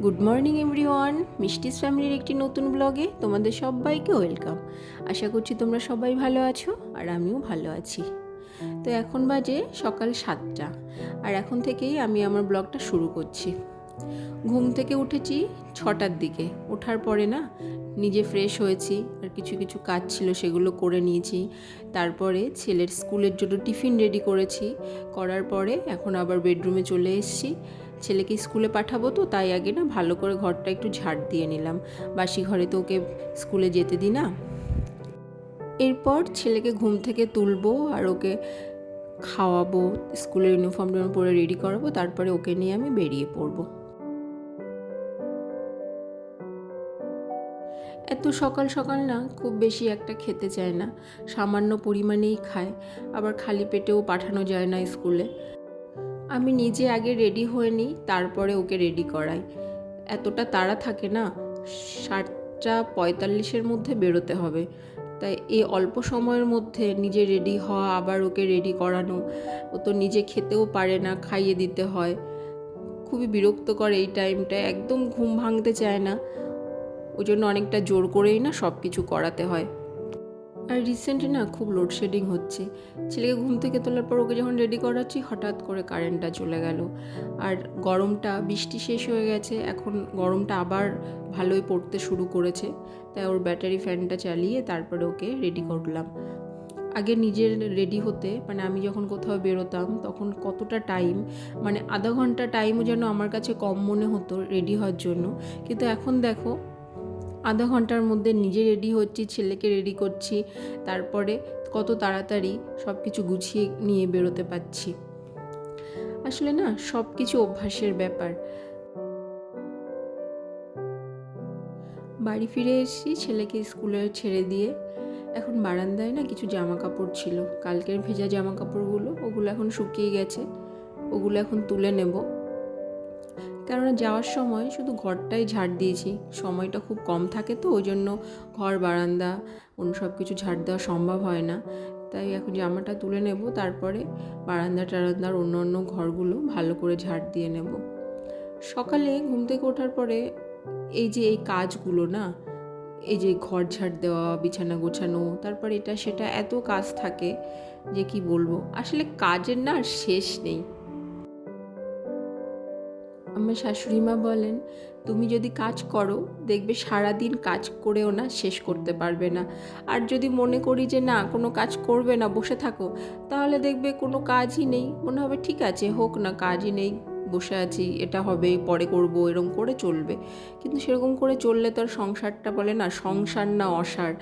Good morning everyone, মিষ্টিস ফ্যামিলির একটি নতুন ব্লগে তোমাদের সবাইকে ওয়েলকাম। আশা করছি তোমরা সবাই ভালো আছো আর আমিও ভালো আছি। তো এখন বাজে সকাল 7টা আর এখন থেকেই আমি আমার ব্লগটা শুরু করছি। ঘুম থেকে উঠেছি 6টার দিকে। ওঠার পরে না নিজে ফ্রেশ হয়েছি আর কিছু কিছু কাজ ছিল সেগুলো করে নিয়েছি। তারপরে ছেলের স্কুলের জন্য টিফিন রেডি করেছি। করার পরে এখন আবার বেডরুমে চলে এসেছি। ছেলেকে স্কুলে পাঠাবো, তো তাই আগে না ভালো করে ঘরটা একটু ঝাড় দিয়ে নিলাম। বাসি ঘরে তো ওকে স্কুলে যেতে দিই না। এরপর ছেলেকে ঘুম থেকে তুলবো আর ওকে খাওয়াবো, স্কুলের ইউনিফর্ম পরে রেডি করাবো, তারপরে ওকে নিয়ে আমি বেরিয়ে পড়বো। এত সকাল সকাল না খুব বেশি একটা খেতে চায় না, সামান্য পরিমাণেই খায়। আবার খালি পেটেও পাঠানো যায় না স্কুলে। আমি নিজে আগে রেডি হয়ে নিই, তারপরে ওকে রেডি করাই। এতটা তাড়া থাকে না, 7:45 মধ্যে বেরোতে হবে। তাই এই অল্প সময়ের মধ্যে নিজে রেডি হওয়া, আবার ওকে রেডি করানো, ও তো নিজে খেতেও পারে না, খাইয়ে দিতে হয়। খুবই বিরক্তকর এই টাইমটায়, একদম ঘুম ভাঙতে চায় না। ওই জন্য অনেকটা জোর করেই না সব কিছু করাতে হয়। আর রিসেন্টলি না খুব লোডশেডিং হচ্ছে। ছেলেকে ঘুম থেকে তোলার পর ওকে যখন রেডি করাচ্ছি, হঠাৎ করে কারেন্টটা চলে গেল। আর গরমটা, বৃষ্টি শেষ হয়ে গেছে, এখন গরমটা আবার ভালোই পড়তে শুরু করেছে। তাই ওর ব্যাটারি ফ্যানটা চালিয়ে তারপরে ওকে রেডি করলাম। আগে নিজের রেডি হতে, মানে আমি যখন কোথাও বেরোতাম তখন কতটা টাইম, মানে আধা ঘন্টা টাইমও যেন আমার কাছে কম মনে হতো রেডি হওয়ার জন্য। কিন্তু এখন দেখো, আধা ঘন্টার মধ্যে নিজে রেডি হচ্ছি, ছেলেকে রেডি করছি, তারপরে কত তাড়াতাড়ি সব কিছু গুছিয়ে নিয়ে বেরোতে পারছি। আসলে না সব কিছু অভ্যাসের ব্যাপার। বাড়ি ফিরে এসেছি ছেলেকে স্কুলে ছেড়ে দিয়ে। এখন বারান্দায় না কিছু জামা কাপড় ছিল, কালকের ভেজা জামা কাপড়গুলো, ওগুলো এখন শুকিয়ে গেছে। ওগুলো এখন তুলে নেব। কেননা যাওয়ার সময় শুধু ঘরটাই ঝাড় দিয়েছি, সময়টা খুব কম থাকে, তো ওই জন্য ঘর বারান্দা অন্য সব কিছু ঝাড় দেওয়া সম্ভব হয় না। তাই এখন জামাটা তুলে নেব, তারপরে বারান্দা টারান্দার অন্য অন্য ঘরগুলো ভালো করে ঝাড় দিয়ে নেব। সকালে ঘুম থেকে ওঠার পরে এই কাজগুলো না, এই যে ঘর ঝাড় দেওয়া, বিছানা গোছানো, তারপর এটা সেটা এত কাজ থাকে যে কি বলবো, আসলে কাজের না শেষ নেই। আমার শাশুড়ি মা বলেন, তুমি যদি কাজ করো দেখবে সারাদিন কাজ করেও না শেষ করতে পারবে না। আর যদি মনে করি যে না কোনো কাজ করবে না, বসে থাকো, তাহলে দেখবে কোনো কাজই নেই, মনে হবে ঠিক আছে হোক না, কাজই নেই, বসে আছি, এটা হবে পরে করব, এরকম করে চলবে। কিন্তু সেরকম করে চললে তো আর সংসারটা, বলে না সংসার না অসার।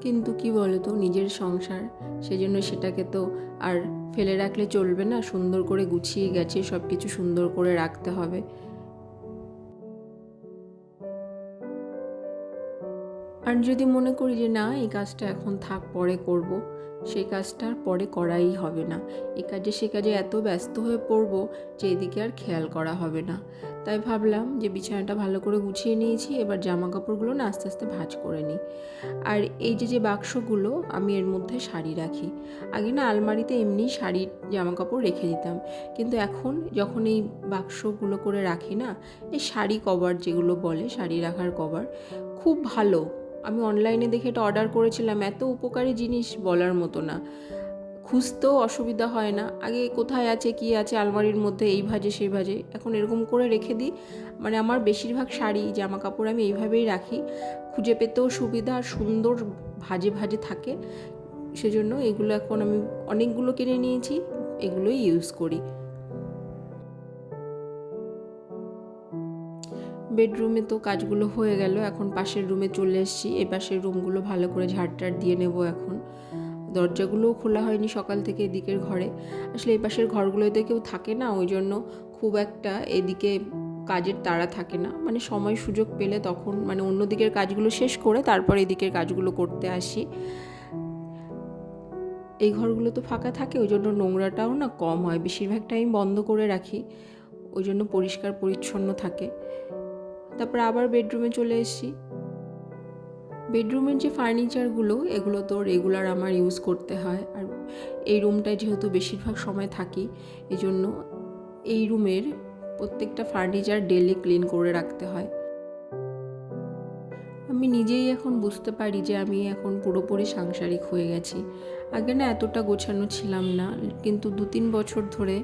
কিন্তু কি বলো তো, নিজের সংসার, সেজন্য সেটাকে তো আর ফেলে রাখলে চলবে না, সুন্দর করে গুছিয়ে গেছে সব কিছু সুন্দর করে রাখতে হবে। আর যদি মনে করি যে না এই কাজটা এখন থাক পরে করব, সেই কাজটা আর পরে করাই হবে না। এই কাজে সে কাজে এত ব্যস্ত হয়ে পড়ব যে এদিকে আর খেয়াল করা হবে না। তাই ভাবলাম যে বিছানাটা ভালো করে গুছিয়ে নিয়েছি, এবার জামা কাপড়গুলো না আস্তে আস্তে ভাঁজ করে নিই। আর এই যে বাক্সগুলো, আমি এর মধ্যে শাড়ি রাখি। আগে না আলমারিতে এমনি শাড়ির জামা কাপড় রেখে দিতাম, কিন্তু এখন যখন এই বাক্সগুলো করে রাখি না, এই শাড়ি কভার যেগুলো বলে, শাড়ি রাখার কভার, খুব ভালো। আমি অনলাইনে দেখে এটা অর্ডার করেছিলাম, এত উপকারী জিনিস বলার মতো না। খুঁজতেও অসুবিধা হয় না। আগে কোথায় আছে কি আছে আলমারির মধ্যে, এই ভাজে সেই ভাজে, এখন এরকম করে রেখে দিই। মানে আমার বেশিরভাগ শাড়ি জামা কাপড় আমি এইভাবেই রাখি, খুঁজে পেতেও সুবিধা আর সুন্দর ভাজে ভাজে থাকে। সেজন্য এগুলো এখন আমি অনেকগুলো কিনে নিয়েছি, এগুলোই ইউজ করি। বেডরুমে তো কাজগুলো হয়ে গেল, এখন পাশের রুমে চলে এসেছি। এই পাশের রুমগুলো ভালো করে ঝাড়টাড় দিয়ে নেব। এখন দরজাগুলোও খোলা হয়নি সকাল থেকে এদিকের ঘরে। আসলে এই পাশের ঘরগুলোতে কেউ থাকে না, ওই জন্য খুব একটা এদিকে কাজের তাড়া থাকে না। মানে সময় সুযোগ পেলে তখন, মানে অন্য দিকের কাজগুলো শেষ করে তারপর এদিকের কাজগুলো করতে আসি। এই ঘরগুলো তো ফাঁকা থাকে, ওই জন্য নোংরাটাও না কম হয়, বেশিরভাগ টাইম বন্ধ করে রাখি, ওই জন্য পরিষ্কার পরিচ্ছন্ন থাকে। তারপর আবার বেডরুমে চলে এসেছি। বেডরুমের যে ফার্নিচারগুলো, এগুলো তো রেগুলার আমার ইউজ করতে হয়। আর এই রুমটায় যেহেতু বেশিরভাগ সময় থাকি, এই জন্য এই রুমের প্রত্যেকটা ফার্নিচার ডেলি ক্লিন করে রাখতে হয়। আমি নিজেই এখন বুঝতে পারি যে আমি এখন পুরোপুরি সাংসারিক হয়ে গেছি। আগে না এতটা গোছানো ছিলাম না, কিন্তু 2-3 বছর ধরে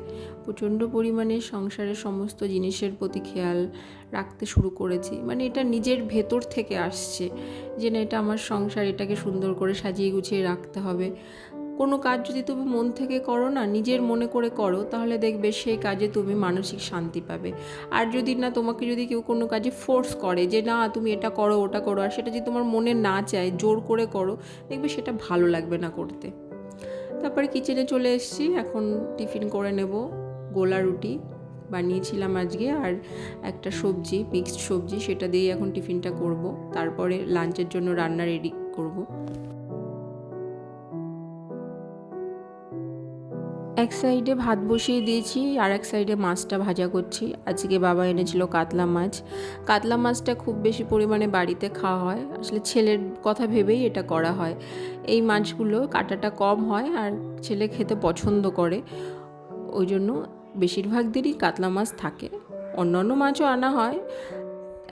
প্রচণ্ড পরিমাণে সংসারের সমস্ত জিনিসের প্রতি খেয়াল রাখতে শুরু করেছি। মানে এটা নিজের ভেতর থেকে আসছে যে না, এটা আমার সংসার, এটাকে সুন্দর করে সাজিয়ে গুছিয়ে রাখতে হবে। কোনো কাজ যদি তুমি মন থেকে করো না, নিজের মনে করে করো, তাহলে দেখবে সেই কাজে তুমি মানসিক শান্তি পাবে। আর যদি না, তোমাকে যদি কেউ কোনো কাজে ফোর্স করে যে না তুমি এটা করো ওটা করো, আর সেটা যদি তোমার মনে না চায়, জোর করে করো, দেখবে সেটা ভালো লাগবে না করতে। তারপরে কিচেনে চলে এসেছি, এখন টিফিন করে নেব। গোলা রুটি বানিয়েছিলাম আজকে, আর একটা সবজি, মিক্সড সবজি, সেটা দিয়েই এখন টিফিনটা করব। তারপরে লাঞ্চের জন্য রান্না রেডি করব। এক সাইডে ভাত বসিয়ে দিয়েছি, আর এক সাইডে মাছটা ভাজা করছি। আজকে বাবা এনেছিল কাতলা মাছ। কাতলা মাছটা খুব বেশি পরিমাণে বাড়িতে খাওয়া হয়, আসলে ছেলের কথা ভেবেই এটা করা হয়। এই মাছগুলো কাঁটাটা কম হয় আর ছেলে খেতে পছন্দ করে, ওই জন্য বেশিরভাগ দিনই কাতলা মাছ থাকে। অন্যান্য মাছও আনা হয়।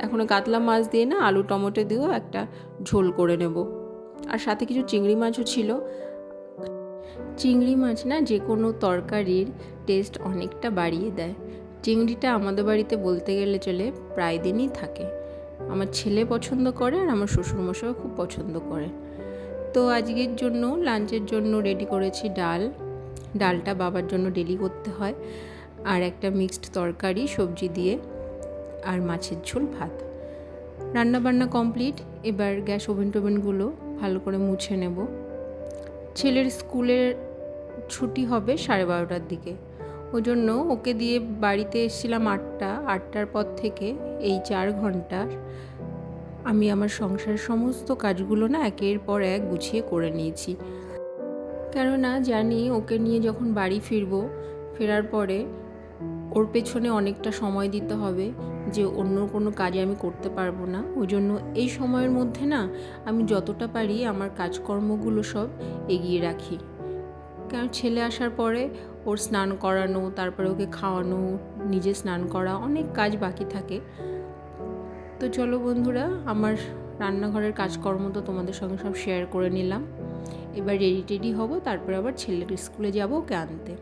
এখন কাতলা মাছ দিয়ে না আলু টমেটো দিয়েও একটা ঝোল করে নেব। আর সাথে কিছু চিংড়ি মাছও ছিল। চিংড়ি মাছ না যে কোনো তরকারির টেস্ট অনেকটা বাড়িয়ে দেয়। চিংড়িটা আমাদের বাড়িতে বলতে গেলে চলে প্রায় দিনই থাকে। আমার ছেলে পছন্দ করে আর আমার শ্বশুরমশাইও খুব পছন্দ করে। তো আজকের জন্য লাঞ্চের জন্য রেডি করেছি ডাল। ডালটা বাবার জন্য ডেলি করতে হয়। আর একটা মিক্সড তরকারি সবজি দিয়ে, আর মাছের ঝোল, ভাত। রান্নাবান্না কমপ্লিট। এবার গ্যাস ওভেনগুলো ভালো করে মুছে নেব। ছেলের স্কুলের ছুটি হবে 12:30টার দিকে, ওই জন্য ওকে দিয়ে বাড়িতে এসেছিলাম 8টার পর থেকে এই 4 ঘন্টা আমি আমার সংসারের সমস্ত কাজগুলো না একের পর এক গুছিয়ে করে নিয়েছি। কেননা জানি ওকে নিয়ে যখন বাড়ি ফেরার পরে ওর পেছনে অনেকটা সময় দিতে হবে, যে অন্য কোনো কাজে আমি করতে পারবো না। ওই জন্য এই সময়ের মধ্যে না আমি যতটা পারি আমার কাজকর্মগুলো সব এগিয়ে রাখি। কারণ ছেলে আসার পরে ওর স্নান করানো, তারপরে ওকে খাওয়ানো, নিজে স্নান করা, অনেক কাজ বাকি থাকে। তো চলো বন্ধুরা, আমার রান্নাঘরের কাজকর্ম তো তোমাদের সঙ্গে সব শেয়ার করে নিলাম। এবার রেডি হব, তারপরে আবার ছেলের স্কুলে যাব ওকে আনতে।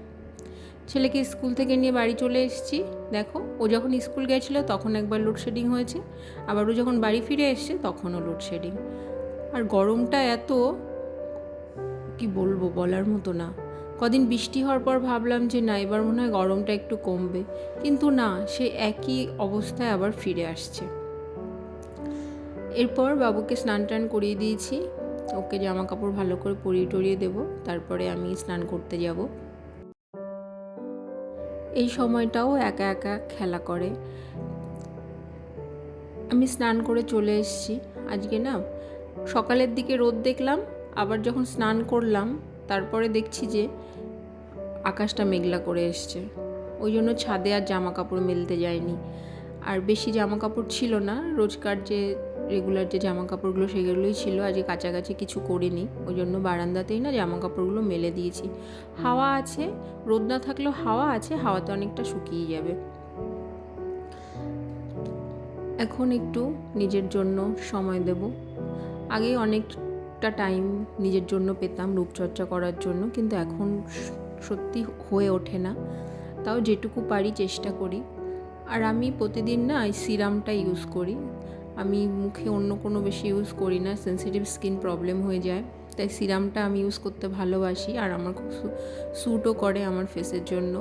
ছেলেকে স্কুল থেকে নিয়ে বাড়ি চলে এসেছি। দেখো, ও যখন স্কুল গেছিলো তখন একবার লোডশেডিং হয়েছে, আবার ও যখন বাড়ি ফিরে এসছে তখনও লোডশেডিং। আর গরমটা এত, কি বলবো, বলার মতো না। কদিন বৃষ্টি হওয়ার পর ভাবলাম যে না, এবার মনে হয় গরমটা একটু কমবে, কিন্তু না, সে একই অবস্থায় আবার ফিরে আসছে। এরপর বাবুকে স্নান টান করিয়ে দিয়েছি, ওকে জামা কাপড় ভালো করে পরিয়ে দেবো, তারপরে আমি স্নান করতে যাব। এই সময়টাও একা একা খেলা করে। আমি স্নান করে চলে এসেছি। আজকে না সকালের দিকে রোদ দেখলাম, আবার যখন স্নান করলাম তারপরে দেখছি যে আকাশটা মেঘলা করে এসছে। ওই জন্য ছাদে আর জামা কাপড় মেলতে যায়নি। আর বেশি জামা কাপড় ছিল না, রোজকার যে রেগুলার যে জামা কাপড়গুলো সেগুলোই ছিল। আজকে কাছাকাছি কিছু করিনি, ওই জন্য বারান্দাতেই না জামা কাপড়গুলো মেলে দিয়েছি। হাওয়া আছে, রোদ না থাকলেও হাওয়া আছে, হাওয়াতে অনেকটা শুকিয়ে যাবে। এখন একটু নিজের জন্য সময় দেব। আগে অনেকটা টাইম নিজের জন্য পেতাম রূপচর্চা করার জন্য, কিন্তু এখন সত্যি হয়ে ওঠে না। তাও যেটুকু পারি চেষ্টা করি। আর আমি প্রতিদিন না এই সিরামটা ইউজ করি। আমি মুখে অন্য কোনো বেশি ইউজ করি না, সেন্সিটিভ স্কিন প্রবলেম হয়ে যায়, তাই সিরামটা আমি ইউজ করতে ভালোবাসি। আর আমার খুব স্যুটও করে আমার ফেসের জন্য।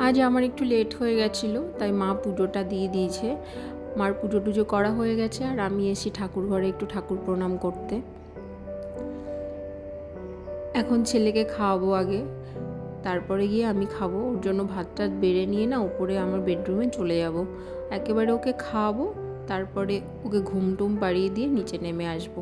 আজ আমার একটু লেট হয়ে গেছিলো, তাই মা পুজোটা দিয়ে দিয়েছে। মার পুজো টুজো করা হয়ে গেছে, আর আমি এসি ঠাকুর ঘরে একটু ঠাকুর প্রণাম করতে। এখন ছেলেকে খাওয়াবো আগে, তারপরে গিয়ে আমি খাবো। ওর জন্য ভাতটা বেড়ে নিয়ে না উপরে আমার বেডরুমে চলে যাব। একেবারে ওকে খাওয়াবো, তারপরে ওকে ঘুমটুম পাড়িয়ে দিয়ে নিচে নেমে আসবো।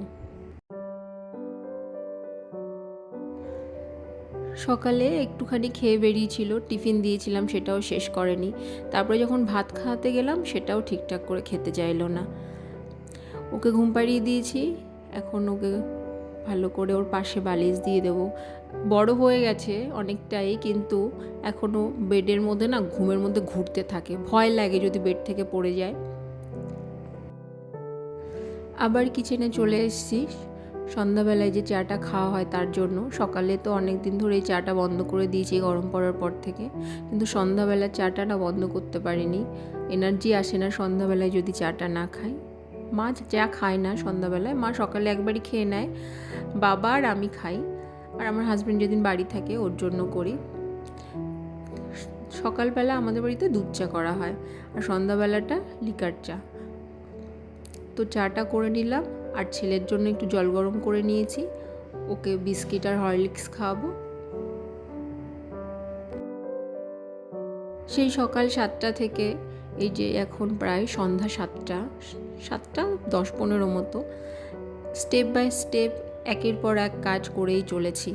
সকালে একটুখানি খেয়ে বেরিয়েছিল, টিফিন দিয়েছিলাম, সেটাও শেষ করেনি। তারপরে যখন ভাত খাওয়াতে গেলাম সেটাও ঠিকঠাক করে খেতে চাইলো না। ওকে ঘুম পাড়িয়ে দিয়েছি, এখন ওকে ভালো করে ওর পাশে বালিশ দিয়ে দেবো। বড় হয়ে গেছে অনেকটাই, কিন্তু এখনও বেডের মধ্যে না ঘুমের মধ্যে ঘুরতে থাকে, ভয় লাগে যদি বেড থেকে পড়ে যায়। আবার কিচেনে চলে এসেছি সন্ধ্যাবেলায় যে চাটা খাওয়া হয় তার জন্য। সকালে তো অনেক দিন ধরে এই চাটা বন্ধ করে দিয়েছি গরম পড়ার পর থেকে, কিন্তু সন্ধ্যাবেলার চাটা না বন্ধ করতে পারিনি। এনার্জি আসে না সন্ধ্যাবেলায় যদি চাটা না খাই। মা যা খায় না সন্ধ্যাবেলায়, মা সকালে একবারই খেয়ে নেয়, বাবা আর আমি খাই, আর আমার হাজব্যান্ড যেদিন বাড়ি থাকে ওর জন্য করি। সকালবেলা আমাদের বাড়িতে দুধ চা করা হয়, আর সন্ধ্যাবেলাটা লিকার চা। তো চাটা করে নিলাম, আর ছেলের জন্য একটু জল গরম করে নিয়েছি, ওকে বিস্কিট আর হরলিক্স খাওয়াবো। সেই সকাল 7টা থেকে এই যে এখন প্রায় সন্ধ্যা 7:10-15 মতো, স্টেপ বাই স্টেপ একের পর এক কাজ করেই চলেছি।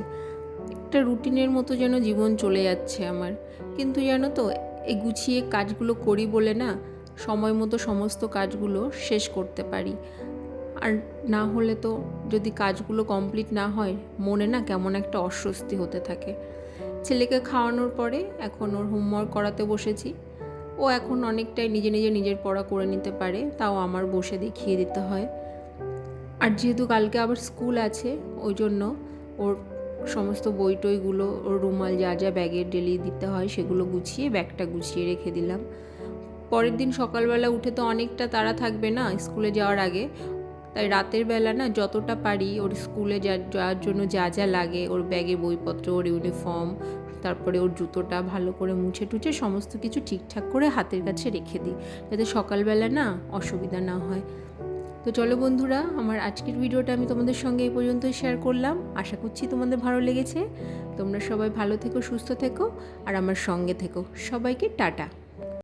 একটা রুটিনের মতো যেন জীবন চলে যাচ্ছে আমার। কিন্তু জানো তো, এই গুছিয়ে কাজগুলো করি বলে না সময় মতো সমস্ত কাজগুলো শেষ করতে পারি। আর না হলে তো যদি কাজগুলো কমপ্লিট না হয়, মনে না কেমন একটা অস্বস্তি হতে থাকে। ছেলেকে খাওয়ানোর পরে এখন ওর হোমওয়ার্ক করাতে বসেছি। ও এখন অনেকটাই নিজের পড়া করে নিতে পারে, তাও আমার বসে দেখিয়ে দিতে হয়। আর যেহেতু কালকে আবার স্কুল আছে, ওই জন্য ওর সমস্ত বই টইগুলো, ওর রুমাল যা যা ব্যাগে ডেলি দিতে হয় সেগুলো গুছিয়ে ব্যাগটা গুছিয়ে রেখে দিলাম। পরের দিন সকালবেলা উঠে তো অনেকটা তাড়া থাকবে না স্কুলে যাওয়ার আগে, তাই রাতের বেলা না যতটা পারি ওর স্কুলে যাওয়ার জন্য যা যা লাগে, ওর ব্যাগে বইপত্র, ওর ইউনিফর্ম, তারপরে ওর জুতোটা ভালো করে মুছে টুছে সমস্ত কিছু ঠিকঠাক করে হাতের কাছে রেখে দিই, যাতে সকালবেলা না অসুবিধা না হয়। তো চলো বন্ধুরা, আমার আজকের ভিডিওটা আমি তোমাদের সঙ্গে এই পর্যন্তই শেয়ার করলাম। আশা করছি তোমাদের ভালো লেগেছে। তোমরা সবাই ভালো থেকো, সুস্থ থেকো, আর আমার সঙ্গে থেকো। সবাইকে টাটা।